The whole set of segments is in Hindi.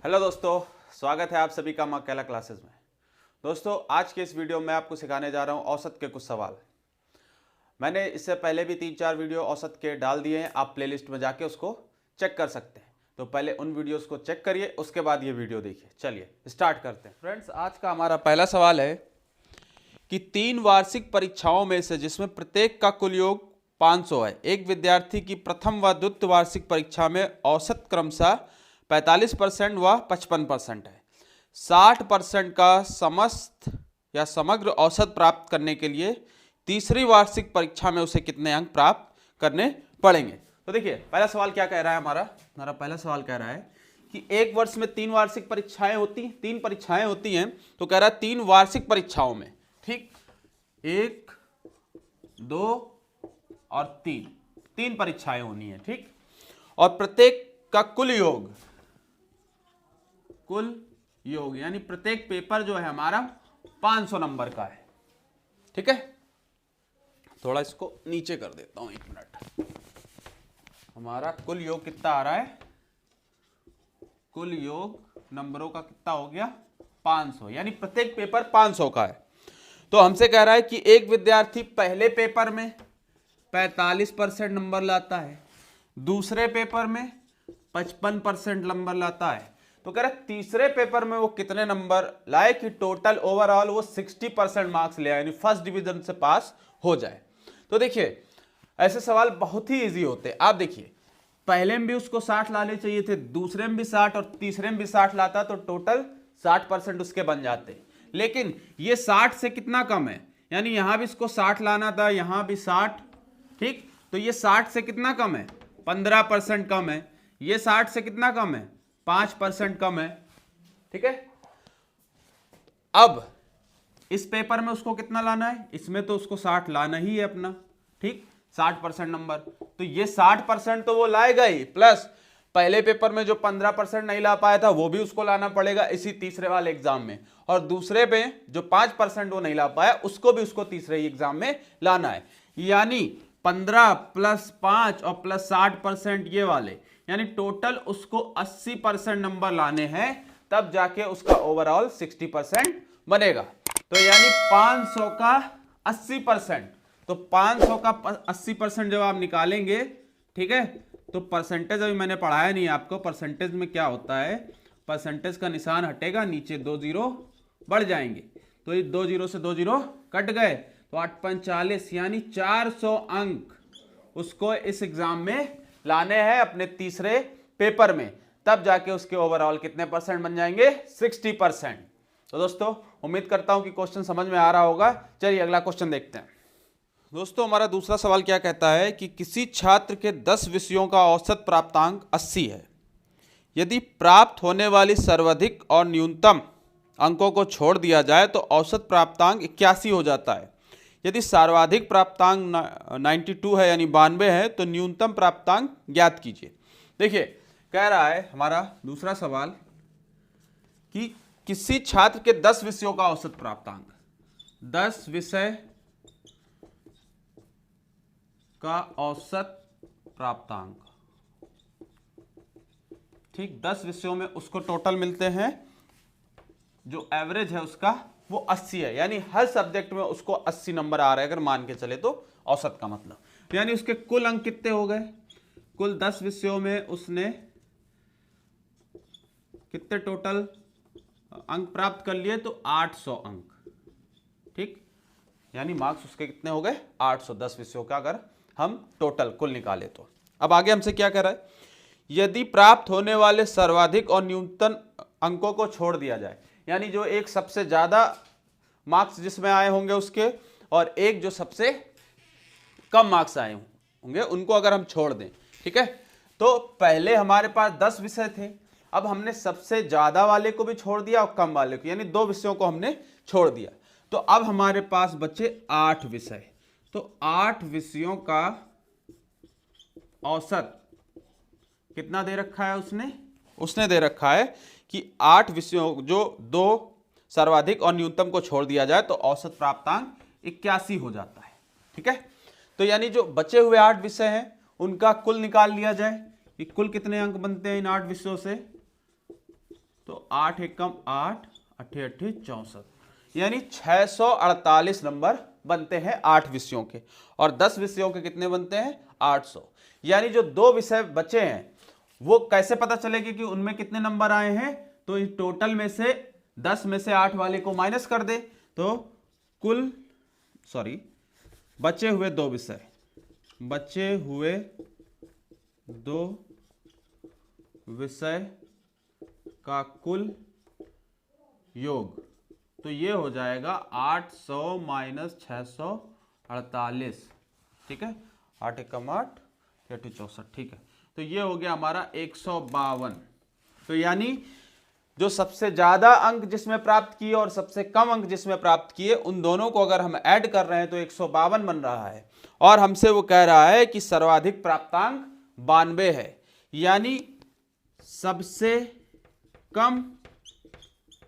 हेलो दोस्तों, स्वागत है आप सभी का अकेला क्लासेस में। दोस्तों, आज के इस वीडियो में आपको सिखाने जा रहा हूं औसत के कुछ सवाल। मैंने इससे पहले भी 3-4 वीडियो औसत के डाल दिए हैं, आप प्लेलिस्ट में जाके उसको चेक कर सकते हैं। तो पहले उन वीडियोस को चेक करिए, उसके बाद ये वीडियो देखिए। चलिए स्टार्ट करते हैं। फ्रेंड्स, आज का हमारा पहला सवाल है कि 3 वार्षिक परीक्षाओं में से जिसमें प्रत्येक का कुल योग 500 है, एक विद्यार्थी की प्रथम व द्वितीय वार्षिक परीक्षा में औसत क्रमशः 45% व 55% है। 60% का समस्त या समग्र औसत प्राप्त करने के लिए तीसरी वार्षिक परीक्षा में उसे कितने अंक प्राप्त करने पड़ेंगे। तो देखिए, पहला सवाल क्या कह रहा है हमारा पहला सवाल कह रहा है कि एक वर्ष में 3 वार्षिक परीक्षाएं होती हैं, 3 परीक्षाएं होती हैं। तो कह रहा है 3 वार्षिक परीक्षाओं में, ठीक, 1, 2 और 3 परीक्षाएं होनी है, ठीक। और प्रत्येक का कुल योग यानी प्रत्येक पेपर जो है हमारा 500 नंबर का है, ठीक है। थोड़ा इसको नीचे कर देता हूं, 1 मिनट। हमारा कुल योग कितना आ रहा है? कुल योग नंबरों का कितना हो गया? 500, यानी प्रत्येक पेपर 500 का है। तो हमसे कह रहा है कि एक विद्यार्थी पहले पेपर में 45% नंबर लाता है, दूसरे पेपर में 55% नंबर लाता है। तो कह रहा है तीसरे पेपर में वो कितने नंबर लाए कि टोटल ओवरऑल वो 60% मार्क्स ले आए, यानी फर्स्ट डिवीजन से पास हो जाए। तो देखिए, ऐसे सवाल बहुत ही इजी होते हैं। आप देखिए, पहले में भी उसको 60 लाने चाहिए थे, दूसरे में भी 60 और तीसरे में भी 60 लाता, तो टोटल 60% उसके बन जाते। लेकिन ये 60 से कितना कम है, यानी यहां भी इसको 60 लाना था, यहां भी 60, ठीक। तो ये 60 से कितना कम है? 15% कम है। ये 60 से कितना कम है? 5% कम है, ठीक है। अब इस पेपर में उसको कितना लाना है? इसमें तो उसको 60 लाना ही है अपना, ठीक, 60% नंबर। तो ये 60% तो वो लाएगा ही, प्लस पहले पेपर में जो 15% नहीं ला पाया था वो भी उसको लाना पड़ेगा इसी तीसरे वाले एग्जाम में, और दूसरे पे जो 5% वो नहीं ला पाया उसको भी उसको तीसरे ही एग्जाम में लाना है। यानी 15 + 5 और प्लस 60% ये वाले, यानी टोटल उसको 80% नंबर लाने हैं, तब जाके उसका ओवरऑल 60% बनेगा। तो यानी 500 का 80%, तो 500 का 80% जब आप निकालेंगे, ठीक है, तो परसेंटेज अभी मैंने पढ़ाया नहीं आपको। परसेंटेज में क्या होता है, परसेंटेज का निशान हटेगा, नीचे 2 जीरो बढ़ जाएंगे, तो ये 2 जीरो से 2 जीरो कट गए, तो 8 × 5 = 40, यानी 400 अंक उसको इस एग्जाम में लाने हैं अपने तीसरे पेपर में, तब जाके उसके ओवरऑल कितने परसेंट बन जाएंगे? 60%। तो दोस्तों, उम्मीद करता हूं कि क्वेश्चन समझ में आ रहा होगा। चलिए अगला क्वेश्चन देखते हैं। दोस्तों, हमारा दूसरा सवाल क्या कहता है कि किसी छात्र के 10 विषयों का औसत प्राप्तांक 80 है। यदि प्राप्त होने वाली सर्वाधिक और न्यूनतम अंकों को छोड़ दिया जाए तो औसत प्राप्तांक 81 हो जाता है। यदि सर्वाधिक प्राप्तांक 92 है, यानी 92 है, तो न्यूनतम प्राप्तांक ज्ञात कीजिए। देखिए, कह रहा है हमारा दूसरा सवाल कि किसी छात्र के 10 विषयों का औसत प्राप्तांक, 10 विषय का औसत प्राप्तांक, ठीक, 10 विषयों में उसको टोटल मिलते हैं, जो एवरेज है उसका वो 80 है, यानी हर सब्जेक्ट में उसको 80 नंबर आ रहे हैं, अगर मान के चले तो औसत का मतलब, यानी उसके कुल अंक कितने हो गए? कुल 10 विषयों में उसने कितने टोटल अंक प्राप्त कर लिए? तो 800 अंक, ठीक, यानी मार्क्स उसके कितने हो गए? 800, 10 विषयों का अगर हम टोटल कुल निकाले तो। अब आगे हमसे क्या कह रहा है? यदि प्राप्त होने वाले सर्वाधिक और न्यूनतम अंकों को छोड़ दिया जाए, यानी जो एक सबसे ज्यादा मार्क्स जिसमें आए होंगे उसके, और एक जो सबसे कम मार्क्स आए होंगे, उनको अगर हम छोड़ दें, ठीक है। तो पहले हमारे पास 10 विषय थे, अब हमने सबसे ज्यादा वाले को भी छोड़ दिया और कम वाले को, यानी 2 विषयों को हमने छोड़ दिया। तो अब हमारे पास बचे 8 विषय। तो 8 विषयों का औसत कितना दे रखा है उसने दे रखा है कि 8 विषयों, जो 2 सर्वाधिक और न्यूनतम को छोड़ दिया जाए तो औसत प्राप्तांक 81 हो जाता है, ठीक है। तो यानी जो बचे हुए 8 विषय हैं उनका कुल निकाल लिया जाए कि कुल कितने अंक बनते हैं इन 8 विषयों से। 8 एकम 8, 8 8 64, यानी 648 नंबर बनते हैं 8 विषयों के, और 10 विषयों के कितने बनते हैं 800। यानी जो 2 विषय बचे हैं वो कैसे पता चलेगी कि उनमें कितने नंबर आए हैं, तो इस टोटल में से 10 में से 8 वाले को माइनस कर दे, तो कुल बचे हुए 2 विषय, बचे हुए 2 विषय का कुल योग, तो ये हो जाएगा 800 माइनस 648, ठीक है, 8 एकम 8, 8 64, ठीक है। तो ये हो गया हमारा 152। तो यानी जो सबसे ज्यादा अंक जिसमें प्राप्त किए और सबसे कम अंक जिसमें प्राप्त किए, उन दोनों को अगर हम ऐड कर रहे हैं तो 152 बन रहा है, और हमसे वो कह रहा है कि सर्वाधिक प्राप्तांक 92 है, यानी सबसे कम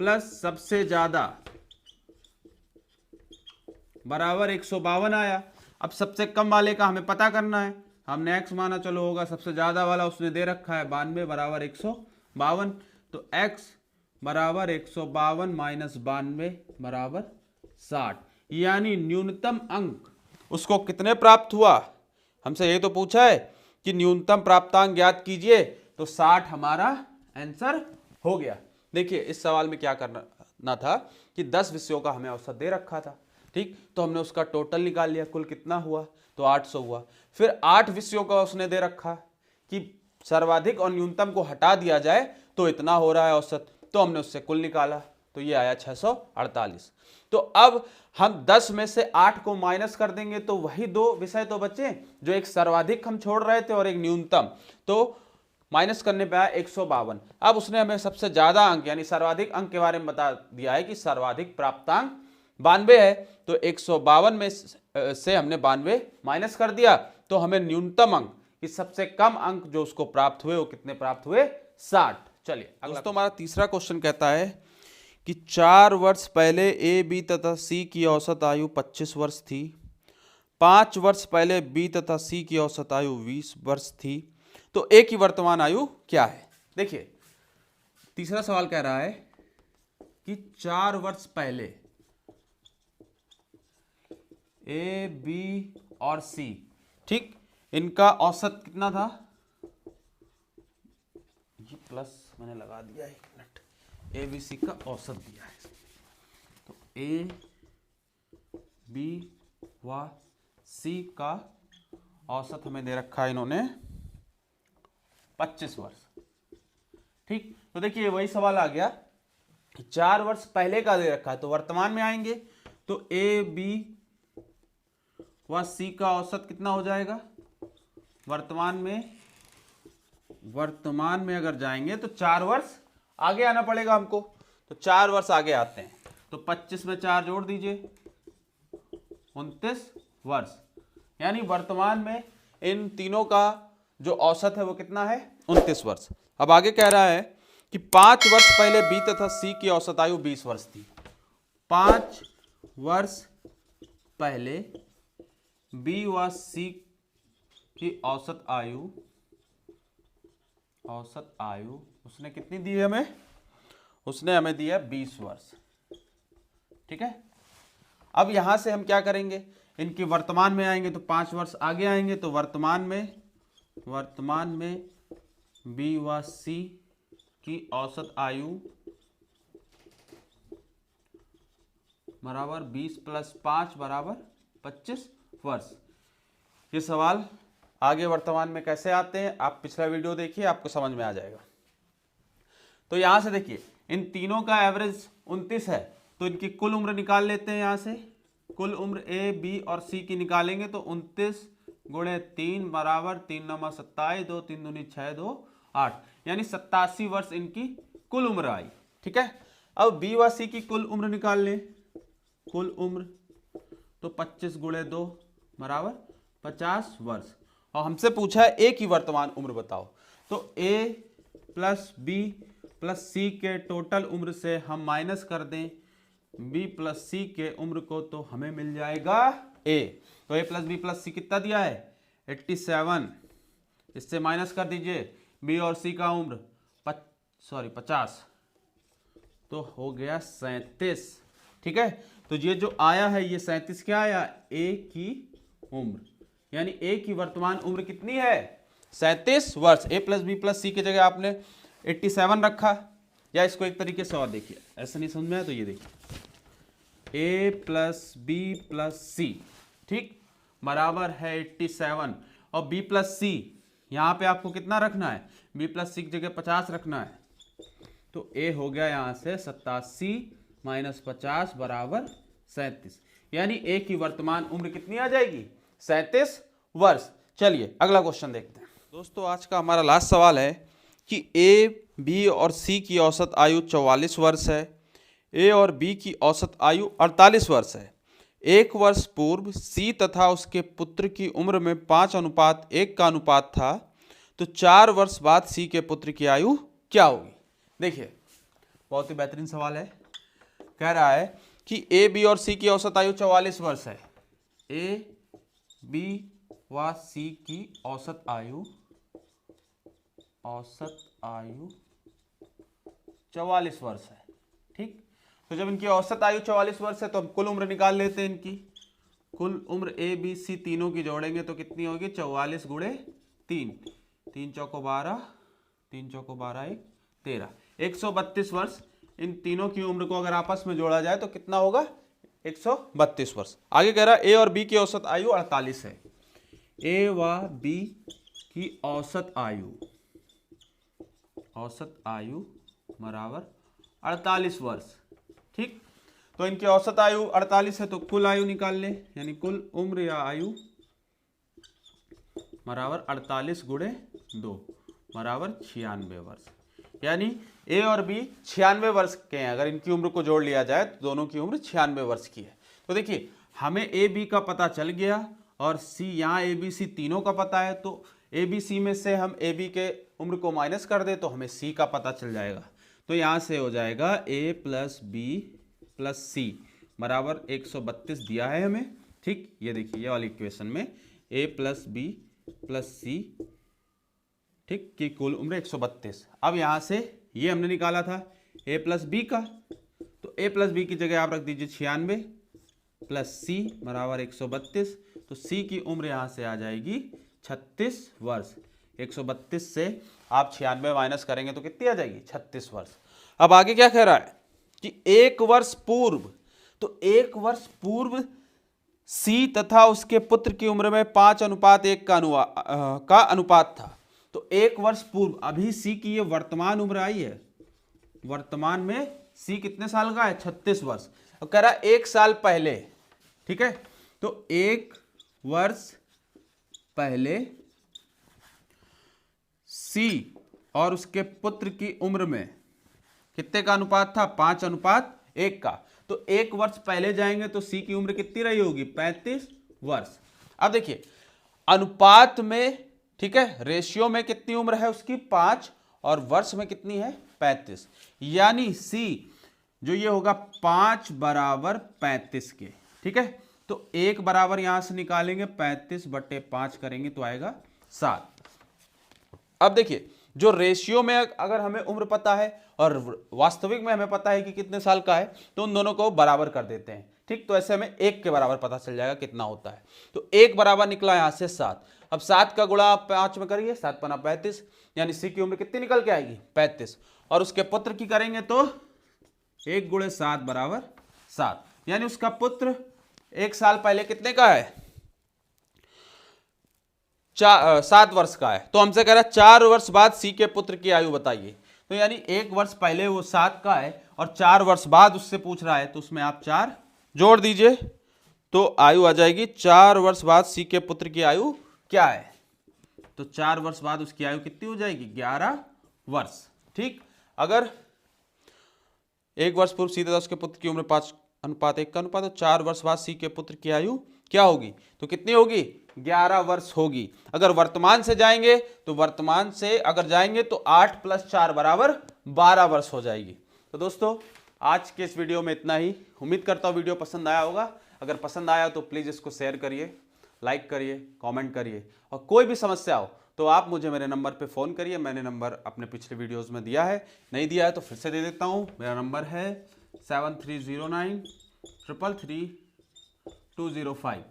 प्लस सबसे ज्यादा बराबर 152 आया। अब सबसे कम वाले का हमें पता करना है, हमने x माना, चलो होगा, सबसे ज्यादा वाला उसने दे रखा है 92 बराबर 152, तो x बराबर 152 माइनस 92 बराबर 60, यानी न्यूनतम अंक उसको कितने प्राप्त हुआ, हमसे ये तो पूछा है कि न्यूनतम प्राप्तांक ज्ञात कीजिए, तो 60 हमारा आंसर हो गया। देखिए इस सवाल में क्या करना था कि 10 विषयों का हमें औसत दे रखा था, ठीक, तो हमने उसका टोटल निकाल लिया, कुल कितना हुआ, तो 800 हुआ। फिर 8 विषयों का उसने दे रखा कि सर्वाधिक और न्यूनतम को हटा दिया जाए तो इतना हो रहा है औसत, तो हमने उससे कुल निकाला, तो ये आया 648। तो अब हम 10 में से 8 को माइनस कर देंगे तो वही 2 विषय तो बचे, जो एक सर्वाधिक हम छोड़ रहे थे और एक न्यूनतम, तो माइनस करने पे आया 152। अब उसने हमें सबसे ज्यादा अंक यानी सर्वाधिक अंक के बारे में बता दिया है कि सर्वाधिक प्राप्तांक 92 है, तो 152 में से हमने 92 माइनस कर दिया, तो हमें न्यूनतम अंक कि सबसे कम अंक जो उसको प्राप्त हुए वो कितने प्राप्त हुए, 60। चलिए अगला दोस्तों, हमारा तीसरा क्वेश्चन कहता है कि 4 वर्ष पहले ए बी तथा सी की औसत आयु 25 वर्ष थी, 5 वर्ष पहले बी तथा सी की औसत आयु 20 वर्ष थी, तो ए की वर्तमान आयु क्या है। देखिए तीसरा सवाल कह रहा है कि 4 वर्ष पहले ए बी और सी, ठीक, इनका औसत कितना था, ये प्लस मैंने लगा दिया, 1 मिनट, ए बी सी का औसत दिया है, तो ए बी व सी का औसत हमें दे रखा है इन्होंने 25 वर्ष, ठीक। तो देखिए वही सवाल आ गया, 4 वर्ष पहले का दे रखा है, तो वर्तमान में आएंगे, तो ए बी व सी का औसत कितना हो जाएगा, वर्तमान में अगर जाएंगे तो 4 वर्ष आगे आना पड़ेगा हमको, तो 4 वर्ष आगे आते हैं, तो 25 में 4 जोड़ दीजिए, 29 वर्ष, यानी वर्तमान में इन तीनों का जो औसत है वो कितना है, 29 वर्ष। अब आगे कह रहा है कि 5 वर्ष पहले बी तथा सी की औसत आयु 20 वर्ष थी, 5 वर्ष पहले बी व सी की औसत आयु उसने कितनी दी है हमें, उसने हमें दिया 20 वर्ष, ठीक है। अब यहां से हम क्या करेंगे, इनकी वर्तमान में आएंगे तो 5 वर्ष आगे आएंगे, तो वर्तमान में बी व सी की औसत आयु बराबर 20 + 5 बराबर 25 वर्ष। ये सवाल आगे वर्तमान में कैसे आते हैं, आप पिछला वीडियो देखिए, आपको समझ में आ जाएगा। तो यहां से देखिए इन तीनों का एवरेज 29 है, तो इनकी कुल उम्र निकाल लेते हैं। यहां से कुल उम्र ए बी और सी की निकालेंगे तो 29 × 3 बराबर 3 9 27, 2 3 दूनी 6 2 8, यानी 87 वर्ष इनकी कुल उम्र आई, ठीक है। अब बी व सी की कुल उम्र निकाल लें, कुल उम्र तो 25 × 2 बराबर 50 वर्ष, और हमसे पूछा है ए की वर्तमान उम्र बताओ, तो ए प्लस बी प्लस सी के टोटल उम्र से हम माइनस कर दें बी प्लस सी के उम्र को, तो हमें मिल जाएगा ए। तो ए प्लस बी प्लस सी कितना दिया है, 87, इससे माइनस कर दीजिए बी और सी का उम्र 50, तो हो गया 37। ठीक है, तो ये जो आया है ये 37 क्या आया, ए की उम्र, यानी ए की वर्तमान उम्र कितनी है, 37 वर्ष। ए प्लस बी प्लस सी की जगह आपने 87 रखा, या इसको एक तरीके से और देखिए, ऐसा नहीं समझ में आया तो ये देखिए, ए प्लस बी प्लस सी, ठीक, बराबर है 87, और बी प्लस सी यहाँ पे आपको कितना रखना है, बी प्लस सी की जगह 50 रखना है, तो ए हो गया यहाँ से 87 माइनस 50 बराबर 37, यानी ए की वर्तमान उम्र कितनी आ जाएगी, 37 वर्ष। चलिए अगला क्वेश्चन देखते हैं दोस्तों। आज का हमारा लास्ट सवाल है कि ए, बी और सी की औसत आयु 44 वर्ष है, ए और बी की औसत आयु 48 वर्ष है। एक वर्ष पूर्व सी तथा उसके पुत्र की उम्र में 5:1 का अनुपात था, तो 4 वर्ष बाद सी के पुत्र की आयु क्या होगी। देखिए बहुत ही बेहतरीन सवाल है, कह रहा है कि ए, बी और सी की औसत आयु 44 वर्ष है, ए, बी व सी की औसत आयु 44 वर्ष है। ठीक, तो जब इनकी औसत आयु 44 वर्ष है तो हम कुल उम्र निकाल लेते हैं इनकी। कुल उम्र ए, बी, सी तीनों की जोड़ेंगे तो कितनी होगी, 44 गुणे 3, 3 चौको 12, 3 चौको 12, 1 13, 132 वर्ष। इन तीनों की उम्र को अगर आपस में जोड़ा जाए तो कितना होगा, 132 वर्ष। आगे कह रहा है ए और बी की औसत आयु 48 है, ए व बी की औसत आयु बराबर 48 वर्ष। ठीक, तो इनकी औसत आयु 48 है तो कुल आयु निकाल ले, यानी कुल उम्र या आयु बराबर 48 गुणे 2 बराबर 96 वर्ष। यानी ए और बी 96 वर्ष के हैं, अगर इनकी उम्र को जोड़ लिया जाए तो दोनों की उम्र 96 वर्ष की है। तो देखिए हमें ए बी का पता चल गया और सी, यहाँ ए बी सी तीनों का पता है, तो ए बी सी में से हम ए बी के उम्र को माइनस कर दे तो हमें सी का पता चल जाएगा। तो यहाँ से हो जाएगा ए प्लस बी प्लस सी बराबर 132 दिया है हमें। ठीक, ये देखिए ये वाली इक्वेशन में ए प्लस बी प्लस सी, ठीक, की कुल उम्र 132। अब यहाँ से ये हमने निकाला था ए प्लस बी का, तो ए प्लस बी की जगह आप रख दीजिए 96 प्लस सी बराबर 132, तो सी की उम्र यहाँ से आ जाएगी 36 वर्ष। 132 से आप 96 माइनस करेंगे तो कितनी आ जाएगी, 36 वर्ष। अब आगे क्या कह रहा है कि एक वर्ष पूर्व, तो एक वर्ष पूर्व सी तथा उसके पुत्र की उम्र में 5:1 का अनुपात था। तो एक वर्ष पूर्व, अभी सी की ये वर्तमान उम्र आई है, वर्तमान में सी कितने साल का है, 36 वर्ष। अब कह रहा है एक साल पहले, ठीक है, तो एक वर्ष पहले सी और उसके पुत्र की उम्र में कितने का अनुपात था, 5:1 का। तो एक वर्ष पहले जाएंगे तो सी की उम्र कितनी रही होगी, 35 वर्ष। अब देखिए अनुपात में, ठीक है, रेशियो में कितनी उम्र है उसकी, 5, और वर्ष में कितनी है, 35, यानी सी जो ये होगा 5 बराबर 35 के। ठीक है, तो एक बराबर यहां से निकालेंगे, 35/5 करेंगे तो आएगा 7। अब देखिए जो रेशियो में अगर हमें उम्र पता है और वास्तविक में हमें पता है कि कितने साल का है, तो उन दोनों को बराबर कर देते हैं। ठीक, तो ऐसे हमें 1 के बराबर पता चल जाएगा कितना होता है। तो 1 बराबर निकला यहां से 7। अब 7 का गुणा 5 में करिए, 7 पना 35, यानी सी की उम्र कितनी निकल के आएगी, 35। और उसके पुत्र की करेंगे तो 1 गुणे 7 बराबर 7, यानी उसका पुत्र 1 साल पहले कितने का है, 7 वर्ष का है। तो हमसे कह रहा है 4 वर्ष बाद सी के पुत्र की आयु बताइए। तो यानी 1 वर्ष पहले वो 7 का है और 4 वर्ष बाद उससे पूछ रहा है, तो उसमें आप 4 जोड़ दीजिए तो आयु आ जाएगी। 4 वर्ष बाद सी के पुत्र की आयु क्या है, तो 4 वर्ष बाद उसकी आयु कितनी हो जाएगी, 11 वर्ष। ठीक, अगर 1 वर्ष पूर्व सी तथा उसके पुत्र की उम्र 5:1 का अनुपात, तो 4 वर्ष बाद सी के पुत्र की आयु क्या होगी, तो कितनी होगी, 11 वर्ष होगी। अगर वर्तमान से जाएंगे तो वर्तमान से अगर जाएंगे तो 8 + 4 बराबर 12 वर्ष हो जाएगी। तो दोस्तों आज के इस वीडियो में इतना ही। उम्मीद करता हूँ वीडियो पसंद आया होगा। अगर पसंद आया तो प्लीज़ इसको शेयर करिए, लाइक करिए, कमेंट करिए, और कोई भी समस्या हो तो आप मुझे मेरे नंबर पे फ़ोन करिए। मैंने नंबर अपने पिछले वीडियोस में दिया है, नहीं दिया है तो फिर से दे देता हूँ। मेरा नंबर है 7309333205।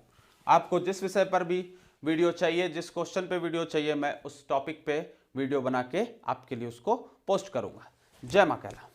आपको जिस विषय पर भी वीडियो चाहिए, जिस क्वेश्चन पे वीडियो चाहिए, मैं उस टॉपिक पे वीडियो बना के आपके लिए उसको पोस्ट करूँगा। जय मां कैला।